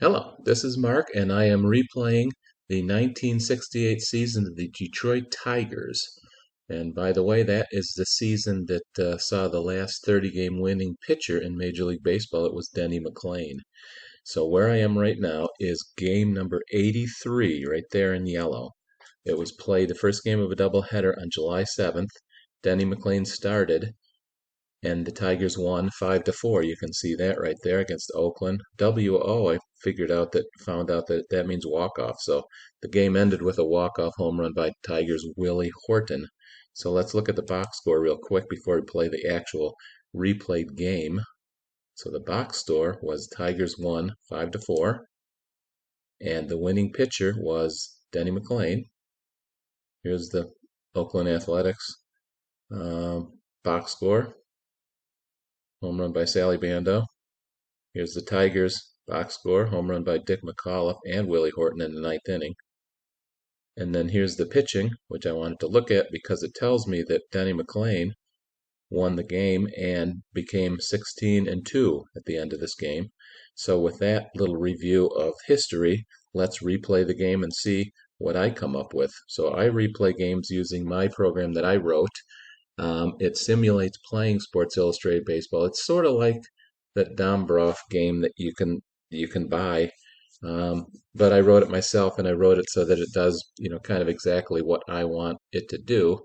Hello, this is Mark, and I am replaying the 1968 season of the Detroit Tigers. And by the way, that is the season that saw the last 30-game winning pitcher in Major League Baseball. It was Denny McLain. So where I am right now is game number 83, right there in yellow. It was played the first game of a doubleheader on July 7th. Denny McLain started, and the Tigers won 5-4. You can see that right there against Oakland. WO, I found out that that means walk-off. So the game ended with a walk-off home run by Tigers' Willie Horton. So let's look at the box score real quick before we play the actual replayed game. So the box score was Tigers won 5-4, and the winning pitcher was Denny McLain. Here's the Oakland Athletics box score. Home run by Sally Bando. Here's the Tigers box score. Home run by Dick McAuliffe and Willie Horton in the ninth inning. And then here's the pitching, which I wanted to look at because it tells me that Denny McLain won the game and became 16-2 at the end of this game. So with that little review of history, let's replay the game and see what I come up with. So I replay games using my program that I wrote. It simulates playing Sports Illustrated Baseball. It's sort of like that Dombrov game that you can buy, but I wrote it myself, and I wrote it so that it does kind of exactly what I want it to do.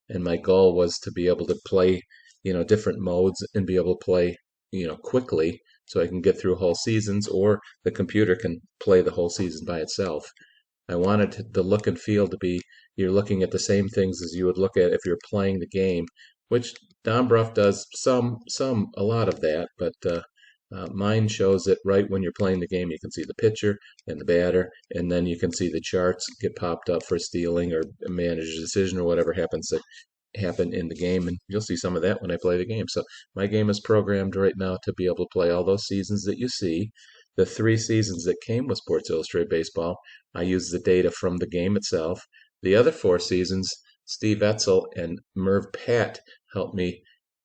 And my goal was to be able to play different modes and be able to play quickly, so I can get through whole seasons, or the computer can play the whole season by itself. I wanted the look and feel to be you're looking at the same things as you would look at if you're playing the game, which Dombrov does a lot of that, but mine shows it right when you're playing the game. You can see the pitcher and the batter, and then you can see the charts get popped up for stealing or manager's decision or whatever happens to happen in the game, and you'll see some of that when I play the game. So my game is programmed right now to be able to play all those seasons that you see. The 3 seasons that came with Sports Illustrated Baseball, I use the data from the game itself. The other 4 seasons, Steve Etzel and Merv Pat helped me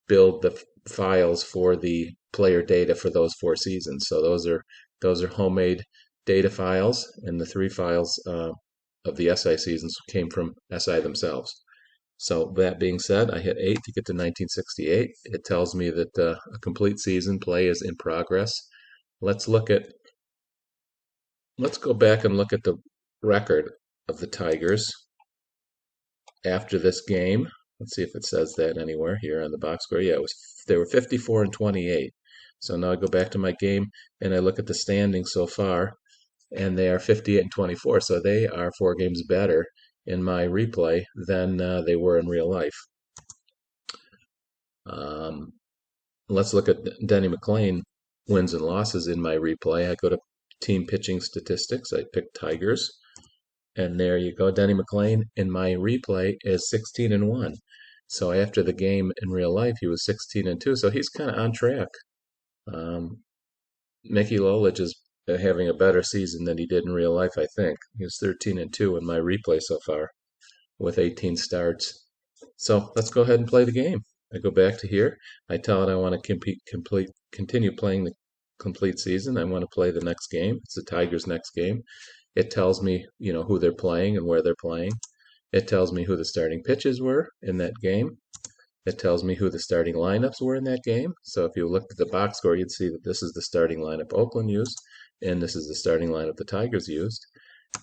build the files for the player data for those 4 seasons. So those are homemade data files, and the 3 files of the SI seasons came from SI themselves. So that being said, I hit 8 to get to 1968. It tells me that a complete season play is in progress. Let's go back and look at the record of the Tigers after this game. Let's see if it says that anywhere here on the box score. Yeah, they were 54-28. So now I go back to my game and I look at the standings so far, and they are 58-24. So they are 4 games better in my replay than they were in real life. Let's look at Denny McLain wins and losses in my replay. I go to team pitching statistics. I pick Tigers, and there you go. Denny McLain in my replay is 16-1. So after the game in real life, he was 16-2. So he's kind of on track. Mickey Lolich is having a better season than he did in real life, I think. He was 13-2 in my replay so far with 18 starts. So let's go ahead and play the game. I go back to here. I tell it I want to continue playing the complete season. I want to play the next game. It's the Tigers' next game. It tells me, who they're playing and where they're playing. It tells me who the starting pitches were in that game. It tells me who the starting lineups were in that game. So if you looked at the box score, you'd see that this is the starting lineup Oakland used, and this is the starting lineup the Tigers used.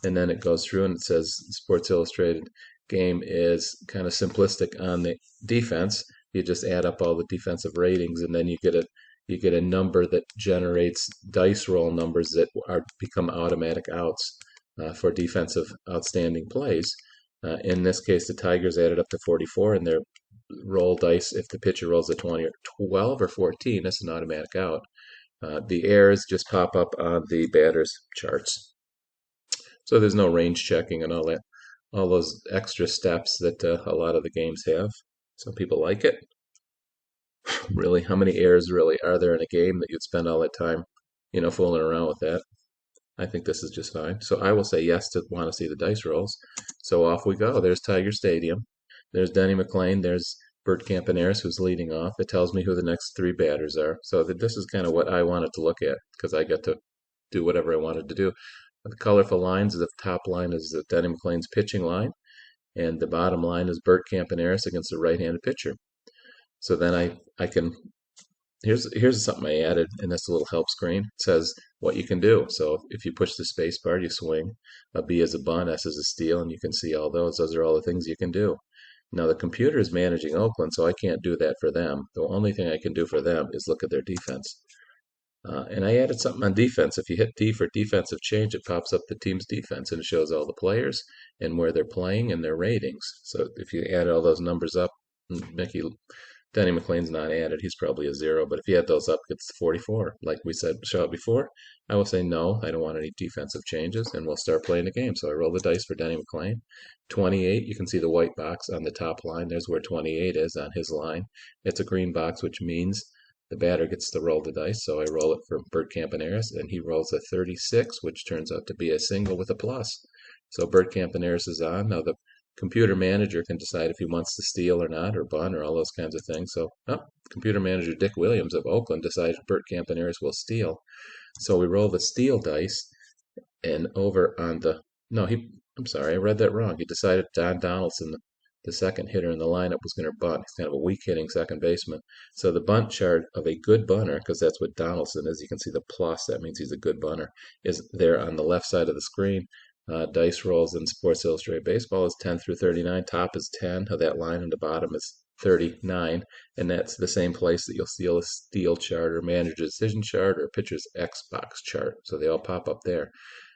And then it goes through and it says Sports Illustrated game is kind of simplistic on the defense. You just add up all the defensive ratings, and then you get a number that generates dice roll numbers that become automatic outs for defensive outstanding plays. In this case, the Tigers added up to 44, and their roll dice, if the pitcher rolls a 20 or 12 or 14, that's an automatic out. The errors just pop up on the batter's charts. So there's no range checking and all those extra steps that a lot of the games have. Some people like it. Really, how many errors really are there in a game that you'd spend all that time, fooling around with that? I think this is just fine. So I will say yes to want to see the dice rolls. So off we go. There's Tiger Stadium. There's Denny McLain. There's Bert Campaneris, who's leading off. It tells me who the next 3 batters are. So this is kind of what I wanted to look at because I got to do whatever I wanted to do. The colorful lines, the top line is Denny McLain's pitching line, and the bottom line is Bert Campaneris against the right-handed pitcher. So then I can here's something I added in this little help screen. It says what you can do. So if you push the space bar, you swing. A B is a bunt, S is a steal, and you can see all those. Those are all the things you can do. Now the computer is managing Oakland, so I can't do that for them. The only thing I can do for them is look at their defense. And I added something on defense. If you hit D for defensive change, it pops up the team's defense and it shows all the players and where they're playing and their ratings. So if you add all those numbers up, Denny McLain's not added. He's probably a 0. But if you add those up, it's 44. Like we said, shot before, I will say no. I don't want any defensive changes, and we'll start playing the game. So I roll the dice for Denny McLain. 28. You can see the white box on the top line. There's where 28 is on his line. It's a green box, which means the batter gets to roll the dice. So I roll it for Bert Campaneris, and he rolls a 36, which turns out to be a single with a plus. So Bert Campaneris is on. Now the computer manager can decide if he wants to steal or not, or bunt, or all those kinds of things. So, computer manager Dick Williams of Oakland decided Bert Campaneris will steal. So we roll the steal dice, and over on the I'm sorry, I read that wrong. He decided Don Donaldson, the second hitter in the lineup, was going to bunt. He's kind of a weak hitting second baseman. So the bunt chart of a good bunter, because that's what Donaldson is, you can see the plus, that means he's a good bunter, is there on the left side of the screen. Dice rolls in Sports Illustrated Baseball is 10 through 39. Top is 10 of that line, and the bottom is 39. And that's the same place that you'll see a steal chart or manager decision chart or pitcher's Xbox chart. So they all pop up there.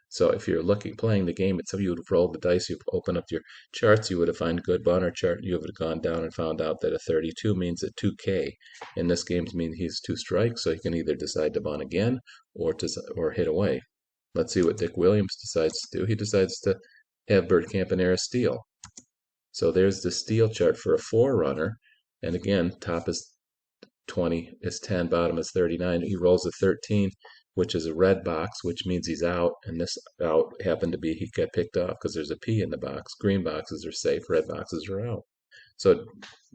So if you're playing the game, it's if you would have rolled the dice, you open up your charts, you would have found good bunter chart, you would have gone down and found out that a 32 means a 2K. In this game, means he's 2 strikes, so he can either decide to bunt again or hit away. Let's see what Dick Williams decides to do. He decides to have Bert Campaneris steal. So there's the steal chart for a 4-runner. And again, top is 20, is 10, bottom is 39. He rolls a 13, which is a red box, which means he's out. And this out happened to be he got picked off because there's a P in the box. Green boxes are safe, red boxes are out. So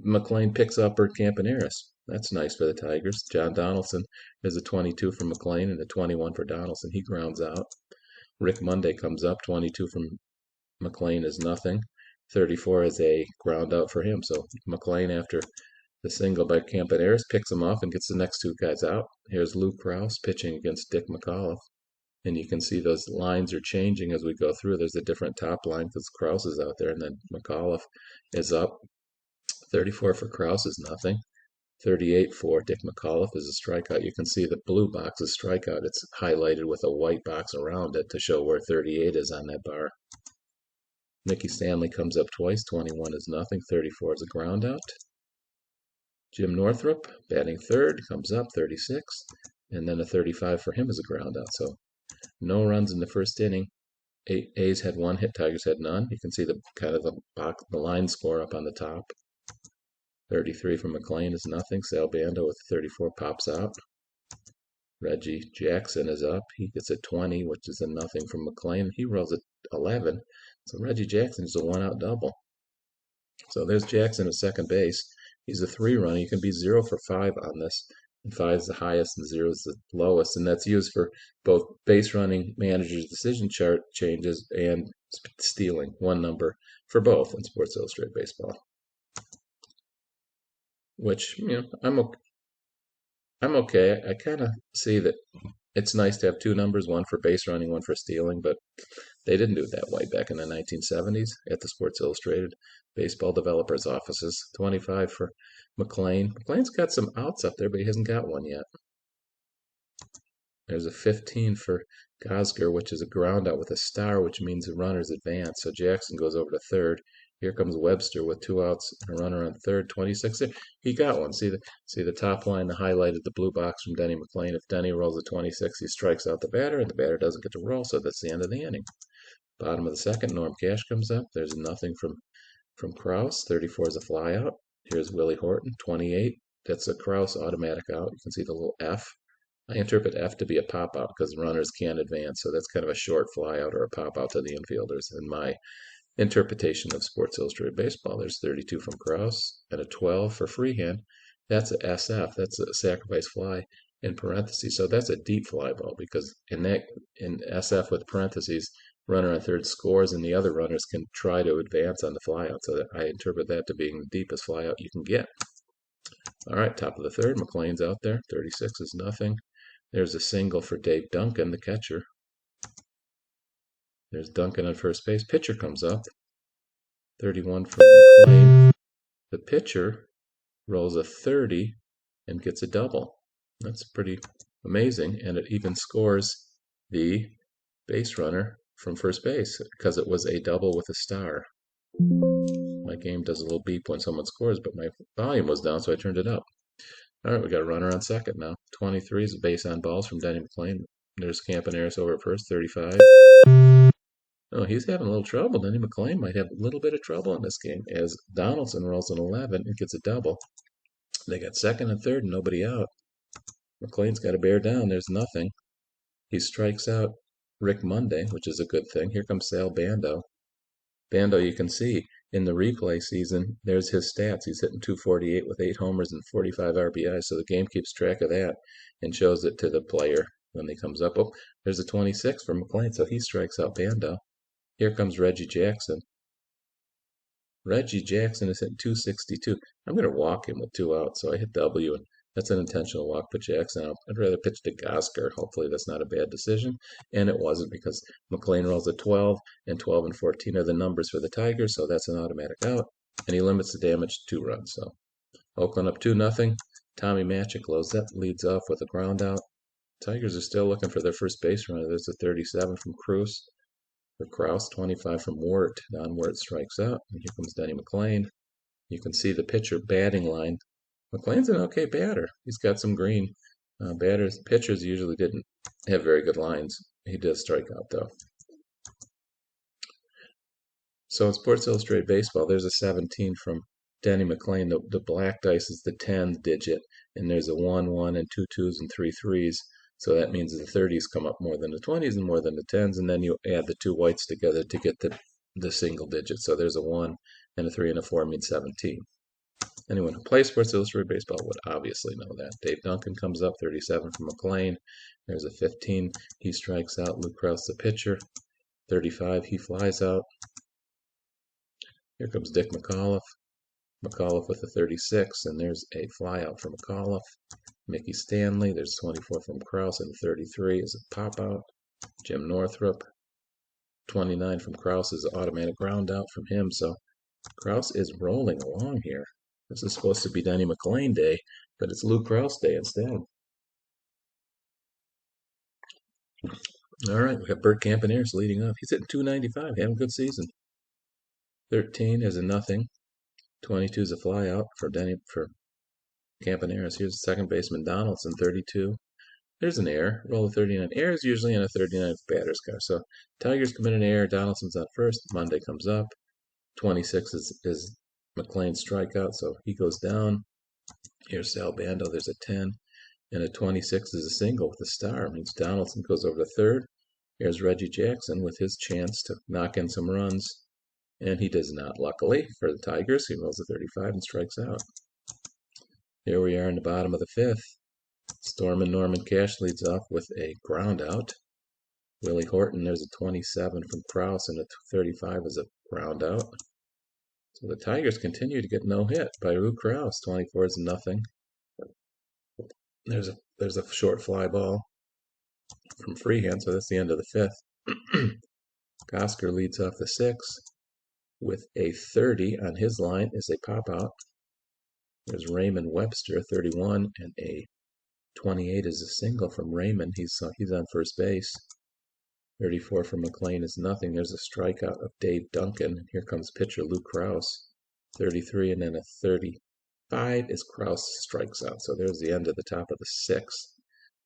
McLain picks up Bert Campaneris. That's nice for the Tigers. John Donaldson is a 22 from McLain and a 21 for Donaldson. He grounds out. Rick Monday comes up. 22 from McLain is nothing. 34 is a ground out for him. So McLain, after the single by Campaneris, picks him off and gets the next 2 guys out. Here's Lou Krause pitching against Dick McAuliffe. And you can see those lines are changing as we go through. There's a different top line because Krause is out there, and then McAuliffe is up. 34 for Krause is nothing. 38 for Dick McAuliffe is a strikeout. You can see the blue box is strikeout. It's highlighted with a white box around it to show where 38 is on that bar. Mickey Stanley comes up twice. 21 is nothing. 34 is a ground out. Jim Northrup, batting third, comes up. 36. And then a 35 for him is a ground out. So no runs in the first inning. A's had 1 hit. Tigers had none. You can see the the line score up on the top. 33 from McLain is nothing. Sal Bando with 34 pops out. Reggie Jackson is up. He gets a 20, which is a nothing from McLain. He rolls at 11. So Reggie Jackson is a 1-out double. So there's Jackson at second base. He's a 3-runner. You can be 0 for 5 on this. And 5 is the highest and 0 is the lowest. And that's used for both base running, manager's decision chart changes, and stealing. 1 number for both in Sports Illustrated Baseball. Which, I'm okay. I kind of see that it's nice to have 2 numbers, 1 for base running, 1 for stealing, but they didn't do it that way back in the 1970s at the Sports Illustrated Baseball developers' offices. 25 for McLain. McLain's got some outs up there, but he hasn't got one yet. There's a 15 for Gosger, which is a ground out with a star, which means the runner's advance. So Jackson goes over to third. Here comes Webster with 2 outs and a runner on third. 26 there. He got one. See the top line, the highlighted the blue box from Denny McLain. If Denny rolls a 26, he strikes out the batter, and the batter doesn't get to roll, so that's the end of the inning. Bottom of the second, Norm Cash comes up. There's nothing from Krause. 34 is a fly out. Here's Willie Horton. 28. That's a Krause automatic out. You can see the little F. I interpret F to be a pop out because runners can't advance, so that's kind of a short fly out or a pop out to the infielders in my interpretation of Sports Illustrated Baseball. There's 32 from Krause and a 12 for Freehand. That's a SF. That's a sacrifice fly in parentheses. So that's a deep fly ball because in in SF with parentheses, runner on third scores, and the other runners can try to advance on the flyout. So that I interpret that to being the deepest flyout you can get. All right, top of the third, McLean's out there. 36 is nothing. There's a single for Dave Duncan, the catcher. There's Duncan on first base. Pitcher comes up. 31 for McLean. The pitcher rolls a 30 and gets a double. That's pretty amazing, and it even scores the base runner from first base because it was a double with a star. My game does a little beep when someone scores, but my volume was down, so I turned it up. All right, we got a runner on second now. 23 is a base on balls from Denny McLean. There's Campaneris over at first, 35. Oh, he's having a little trouble. Denny McLean might have a little bit of trouble in this game as Donaldson rolls an 11 and gets a double. They got second and third and nobody out. McLean's got to bear down. There's nothing. He strikes out Rick Monday, which is a good thing. Here comes Sal Bando. Bando, you can see in the replay season, there's his stats. He's hitting 248 with 8 homers and 45 RBIs, so the game keeps track of that and shows it to the player when he comes up. Oh, there's a 26 for McLean, so he strikes out Bando. Here comes Reggie Jackson. Reggie Jackson is hitting 262. I'm going to walk him with 2 outs, so I hit W, and that's an intentional walk. Put Jackson out. I'd rather pitch to Gosker. Hopefully that's not a bad decision, and it wasn't because McLean rolls a 12, and 12 and 14 are the numbers for the Tigers, so that's an automatic out, and he limits the damage to 2 runs. So Oakland up 2-0. Tommy Matchik leads off with a ground out. Tigers are still looking for their first base runner. There's a 37 from Cruz. For Kraus, 25 from Wirt. Don Wirt strikes out, and here comes Denny McLean. You can see the pitcher batting line. McLean's an okay batter. He's got some green. Pitchers usually didn't have very good lines. He does strike out, though. So in Sports Illustrated Baseball, there's a 17 from Denny McLean. The black dice is the 10 digit, and there's a 1, 1, and 2 2s and 3 3s. So that means the 30s come up more than the 20s and more than the 10s, and then you add the 2 whites together to get the single digits. So there's a 1 and a 3 and a 4 means 17. Anyone who plays Sports Illustrated Baseball would obviously know that. Dave Duncan comes up, 37 from McLean. There's a 15. He strikes out Luke Krause, the pitcher. 35, he flies out. Here comes Dick McAuliffe. McAuliffe with a 36, and there's a flyout for McAuliffe. Mickey Stanley, there's 24 from Krause, and 33 is a pop-out. Jim Northrup, 29 from Krause is an automatic ground out from him. So Krause is rolling along here. This is supposed to be Denny McLean Day, but it's Luke Krause Day instead. All right, we got Bert Campaneris leading off. He's hitting 295, having a good season. 13 is a nothing. 22 is a flyout for Campaneris. Here's second baseman Donaldson, 32. There's an error. Roll of 39. Error is usually in a 39th batter's car. So Tigers commit an error. Donaldson's on first. Monday comes up. 26 is McLean's strikeout, so he goes down. Here's Sal Bando. There's a 10. And a 26 is a single with a star. It means Donaldson goes over to third. Here's Reggie Jackson with his chance to knock in some runs. And he does not, luckily, for the Tigers. He rolls a 35 and strikes out. Here we are in the bottom of the fifth. Stormin' Norman Cash leads off with a ground out. Willie Horton, there's a 27 from Krause, and a 35 is a ground out. So the Tigers continue to get no hit by Lou Krause. 24 is nothing. There's a short fly ball from Freehand, so that's the end of the fifth. Gosker leads off the sixth with a 30 on his line is a pop out. There's Raymond Webster, 31, and a 28 is a single from Raymond. He's on first base. 34 from McLean is nothing. There's a strikeout of Dave Duncan. Here comes pitcher Luke Krause. 33 and then a 35 is Krause strikes out. So there's the end of the top of the sixth.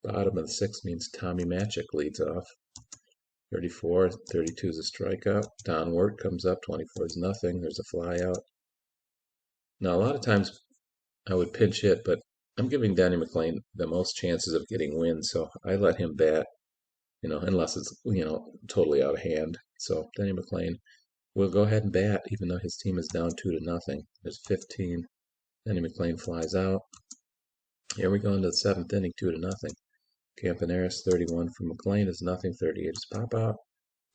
Bottom of the sixth means Tommy Matchik leads off. 34, 32 is a strikeout. Don Wirt comes up. 24 is nothing. There's a fly out. Now, a lot of times I would pinch hit, but I'm giving Danny McLean the most chances of getting wins, so I let him bat, unless it's, totally out of hand. So Danny McLean will go ahead and bat, even though his team is down 2-0. There's 15. Danny McLean flies out. Here we go into the seventh inning, 2-0. Campaneris 31 from McLean is nothing. 38 is pop out.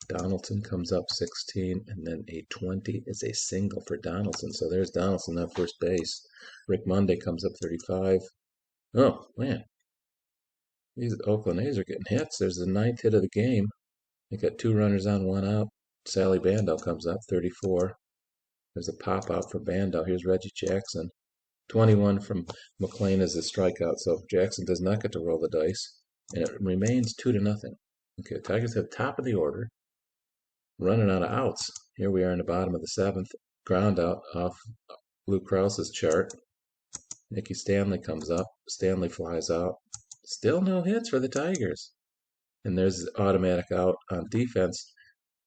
Donaldson comes up 16, and then a 20 is a single for Donaldson. So there's Donaldson at first base. Rick Monday comes up 35. Oh, man. These Oakland A's are getting hits. There's the ninth hit of the game. They got 2 runners on, 1 out. Sally Bando comes up 34. There's a pop out from Bando. Here's Reggie Jackson. 21 from McLean is a strikeout. So Jackson does not get to roll the dice. And it remains 2-0. Okay, Tigers have top of the order. Running out of outs. Here we are in the bottom of the 7th. Ground out off Luke Krause's chart. Nicky Stanley comes up. Stanley flies out. Still no hits for the Tigers. And there's automatic out on defense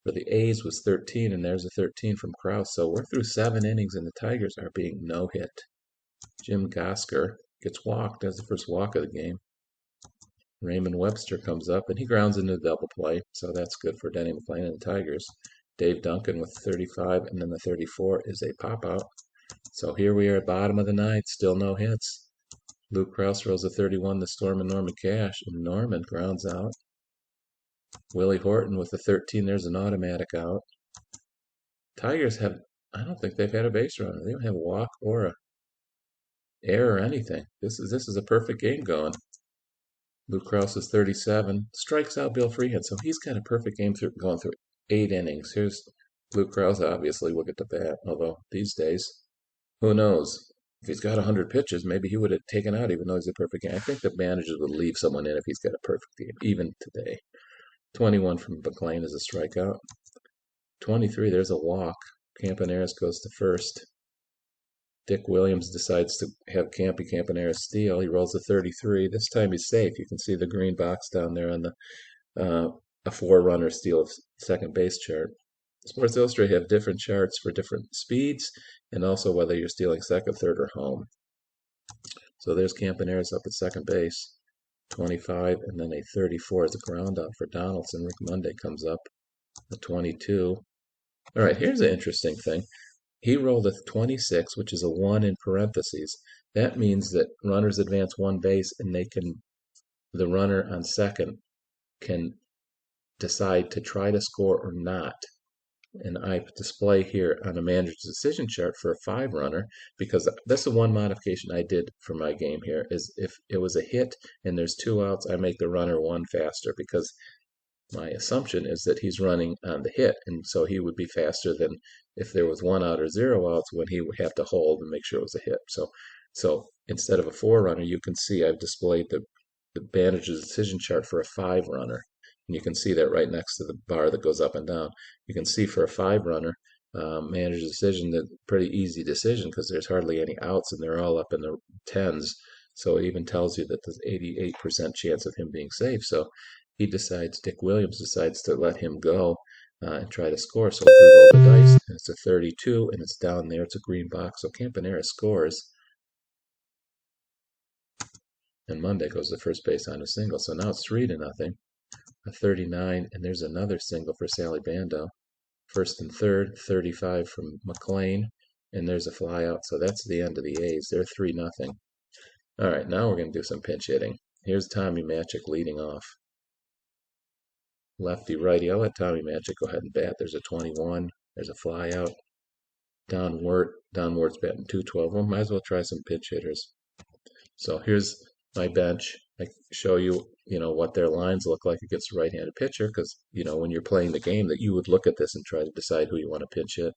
for the A's was 13, and there's a 13 from Krause. So we're through 7 innings, and the Tigers are being no hit. Jim Gosker gets walked. That's the first walk of the game. Raymond Webster comes up, and he grounds into the double play, so that's good for Denny McLean and the Tigers. Dave Duncan with 35, and then the 34 is a pop-out. So here we are at bottom of the 9th, still no hits. Luke Krause rolls a 31, the Storm and Norman Cash, and Norman grounds out. Willie Horton with the 13, there's an automatic out. Tigers have, I don't think they've had a base runner. They don't have a walk or a error or anything. This is a perfect game going. Luke Krause is 37, strikes out Bill Freehan, so he's got a perfect game going through 8 innings. Here's Luke Krause, obviously, will get to bat, although these days, who knows? If he's got 100 pitches, maybe he would have taken out even though he's a perfect game. I think the managers would leave someone in if he's got a perfect game, even today. 21 from McLean is a strikeout. 23, there's a walk. Campaneris goes to first. Dick Williams decides to have Campy Campaneris steal. He rolls a 33. This time he's safe. You can see the green box down there on the a 4-runner steal of second base chart. Sports Illustrated have different charts for different speeds and also whether you're stealing second, third, or home. So there's Campaneris up at second base. 25, and then a 34 is a ground out for Donaldson. Rick Monday comes up, a 22. All right, here's an interesting thing. He rolled a 26, which is a 1 in parentheses. That means that runners advance 1 base, and the runner on second can decide to try to score or not. And I display here on a manager's decision chart for a 5-runner because that's the one modification I did for my game here is if it was a hit and there's 2 outs, I make the runner 1 faster because my assumption is that he's running on the hit, and so he would be faster than if there was 1 out or 0 outs when he would have to hold and make sure it was a hit. So instead of a 4-runner, you can see I've displayed the manager's decision chart for a 5-runner. And you can see that right next to the bar that goes up and down. You can see for a 5-runner, manager's decision, that pretty easy decision because there's hardly any outs and they're all up in the 10s. So it even tells you that there's 88% chance of him being safe. So Dick Williams decides to let him go and try to score. So we roll the dice, and it's a 32, and it's down there. It's a green box. So Campanera scores. And Monday goes to first base on a single. So now it's 3-0. A 39, and there's another single for Sally Bando. First and third, 35 from McLean, and there's a fly out. So that's the end of the A's. They're 3-0. All right, now we're going to do some pinch hitting. Here's Tommy Machick leading off. Lefty, righty. I'll let Tommy Machick go ahead and bat. There's a 21. There's a fly out. Don Wirt's batting 212. Well, might as well try some pinch hitters. So here's my bench. I show you, what their lines look like against a right-handed pitcher because, when you're playing the game that you would look at this and try to decide who you want to pinch hit.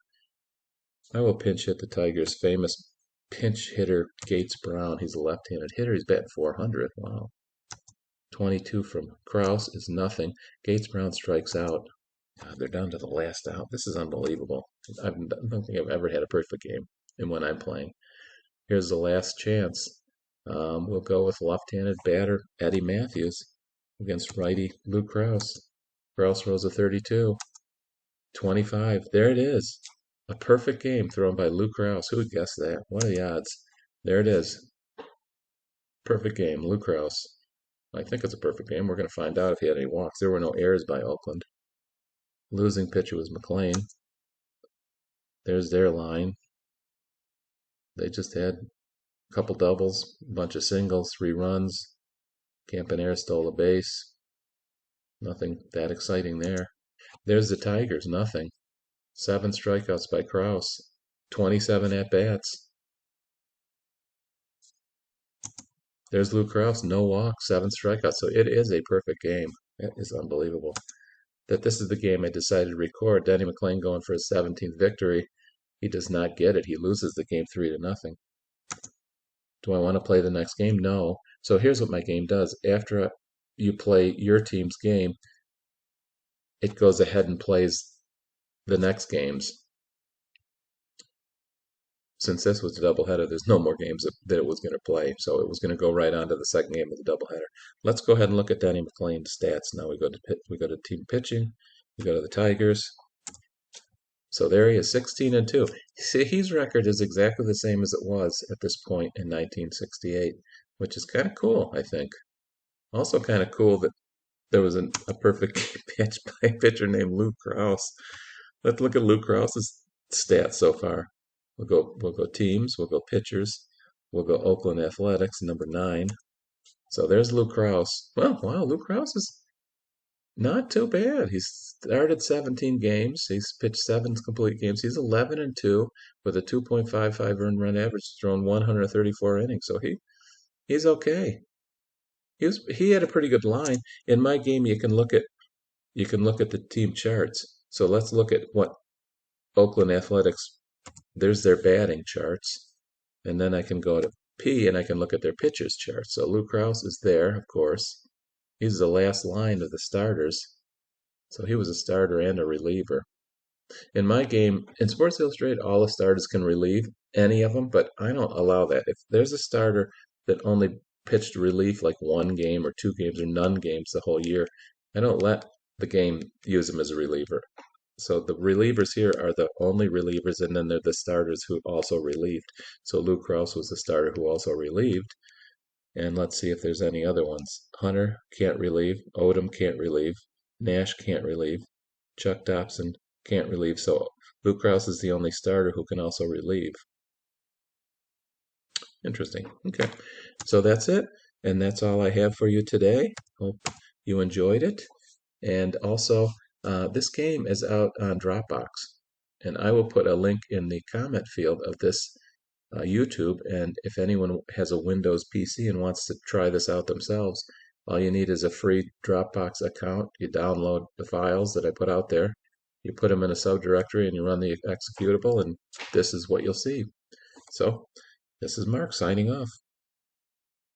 I will pinch hit the Tigers' famous pinch hitter, Gates Brown. He's a left-handed hitter. He's batting 400. Wow. 22 from Krause is nothing. Gates Brown strikes out. God, they're down to the last out. This is unbelievable. I don't think I've ever had a perfect game in when I'm playing. Here's the last chance. We'll go with left-handed batter Eddie Matthews against righty Luke Krause. Krause rolls a 32. 25. There it is. A perfect game thrown by Luke Krause. Who would guess that? What are the odds? There it is. Perfect game. Luke Krause. I think it's a perfect game. We're going to find out if he had any walks. There were no errors by Oakland. Losing pitcher was McLean. There's their line. They just had a couple doubles, a bunch of singles, 3 runs, Campaneris stole a base. Nothing that exciting there. There's the Tigers, nothing. 7 strikeouts by Kraus. 27 at-bats. There's Lou Kraus, no walk, 7 strikeouts. So it is a perfect game. That is unbelievable. That this is the game I decided to record. Denny McLain going for his 17th victory. He does not get it. He loses the game 3-0. Do I want to play the next game? No. So here's what my game does. After you play your team's game, it goes ahead and plays the next games. Since this was a doubleheader, there's no more games that it was going to play, so it was going to go right on to the second game of the doubleheader. Let's go ahead and look at Denny McLain's stats. Now we go to team pitching, we go to the Tigers. So there he is, 16-2. See, his record is exactly the same as it was at this point in 1968, which is kind of cool, I think. Also kind of cool that there was a perfect pitch by a pitcher named Lou Kraus. Let's look at Lou Kraus's stats so far. We'll go teams, we'll go pitchers, we'll go Oakland Athletics, number 9. So there's Lou Kraus. Well, wow, Lou Kraus is not too bad. He's started 17 games. He's pitched 7 complete games. He's 11-2 with a 2.55 earned run average, thrown 134 innings. So he's okay. He had a pretty good line. In my game, you can look at the team charts. So let's look at what Oakland Athletics. There's their batting charts, and then I can go to P and I can look at their pitchers charts. So Lou Kraus is there, of course. He's the last line of the starters. So he was a starter and a reliever. In my game, in Sports Illustrated, all the starters can relieve, any of them, but I don't allow that. If there's a starter that only pitched relief like 1 game or 2 games or none games the whole year, I don't let the game use him as a reliever. So the relievers here are the only relievers, and then they're the starters who also relieved. So Lou Kraus was the starter who also relieved. And let's see if there's any other ones. Hunter can't relieve. Odom can't relieve. Nash can't relieve. Chuck Dobson can't relieve. So Lou Kraus is the only starter who can also relieve. Interesting. Okay. So that's it. And that's all I have for you today. Hope you enjoyed it. And also, this game is out on Dropbox, and I will put a link in the comment field of this YouTube. And if anyone has a Windows PC and wants to try this out themselves, all you need is a free Dropbox account. You download the files that I put out there, you put them in a subdirectory, and you run the executable, and this is what you'll see. So, this is Mark signing off.